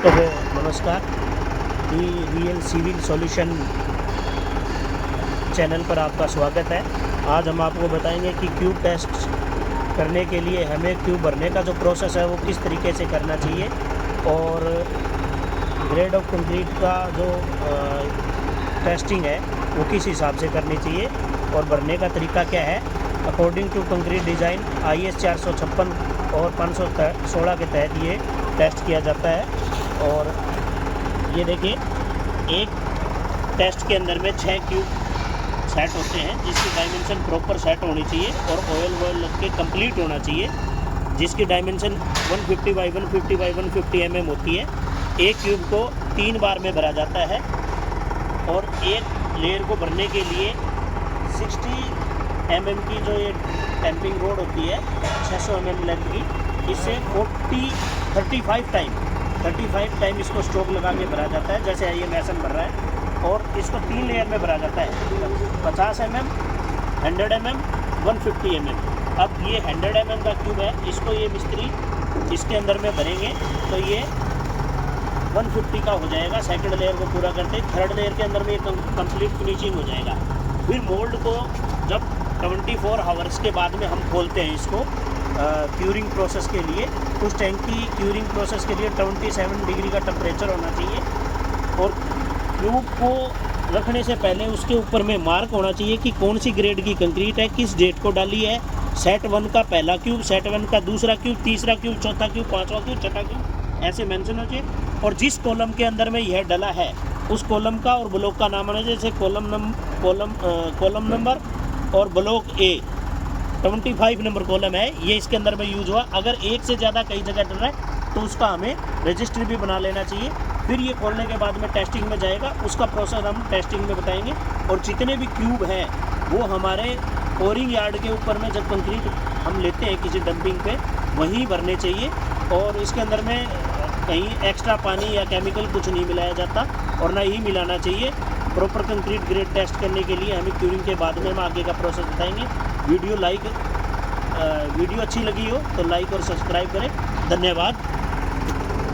दोस्तों को नमस्कार। दी रियल सिविल सॉल्यूशन चैनल पर आपका स्वागत है। आज हम आपको बताएंगे कि क्यूब टेस्ट करने के लिए हमें क्यूब भरने का जो प्रोसेस है वो किस तरीके से करना चाहिए और ग्रेड ऑफ कंक्रीट का जो टेस्टिंग है वो किस हिसाब से करनी चाहिए और भरने का तरीका क्या है। According to concrete design IS 456 और 516 के तहत ये टेस्ट किया जाता है। और ये देखिए, एक टेस्ट के अंदर में 6 क्यूब सेट होते हैं जिसकी डायमेंशन प्रॉपर सेट होनी चाहिए और ऑयल लग के कंप्लीट होना चाहिए, जिसकी डायमेंशन 150 बाई 150 बाई 150 mm होती है। एक क्यूब को 3 बार में भरा जाता है और एक लेयर को भरने के लिए 60 mm की जो ये टैंपिंग रोड होती है 600 mm लेंथ की, इससे 35 टाइम इसको स्ट्रोक लगा के भरा जाता है। जैसे ये मैसन भर रहा है और इसको 3 लेयर में भरा जाता है, 50 mm, 100 mm, 150 mm। अब ये 100 mm का क्यूब है, इसको ये मिस्त्री इसके अंदर में भरेंगे तो ये 150 का हो जाएगा। सेकंड लेयर को पूरा करते थर्ड लेयर के अंदर में ये कंप्लीट फिनिशिंग हो जाएगा। फिर मोल्ड को जब 24 आवर्स के बाद में हम खोलते हैं इसको क्यूरिंग प्रोसेस के लिए। उस टैंक की क्यूरिंग प्रोसेस के लिए 27 डिग्री का टेम्परेचर होना चाहिए और क्यूब को रखने से पहले उसके ऊपर में मार्क होना चाहिए कि कौन सी ग्रेड की कंक्रीट है, किस डेट को डाली है। सेट 1 का पहला क्यूब, सेट 1 का दूसरा क्यूब, तीसरा क्यूब, चौथा क्यूब, पाँचवा क्यूब, छठा क्यूब, ऐसे मेंशन हो चाहिए। और जिस कॉलम के अंदर में यह डला है उस कॉलम का और ब्लॉक का नाम होना चाहिए। जैसे कॉलम नंबर और ब्लॉक ए 25 नंबर कॉलम है, ये इसके अंदर में यूज हुआ। अगर एक से ज़्यादा कई जगह डल रहा है तो उसका हमें रजिस्टर भी बना लेना चाहिए। फिर ये खोलने के बाद में टेस्टिंग में जाएगा, उसका प्रोसेस हम टेस्टिंग में बताएंगे। और जितने भी क्यूब हैं वो हमारे ओरिंग यार्ड के ऊपर में जब कंक्रीट हम लेते हैं किसी डंपिंग पे वहीं भरने चाहिए और इसके अंदर में कहीं एक्स्ट्रा पानी या केमिकल कुछ नहीं मिलाया जाता और ना ही मिलाना चाहिए। प्रॉपर कंक्रीट ग्रेड टेस्ट करने के लिए हमें क्यूरिंग के बाद में हम आगे का प्रोसेस बताएंगे। वीडियो अच्छी लगी हो तो लाइक और सब्सक्राइब करें। धन्यवाद।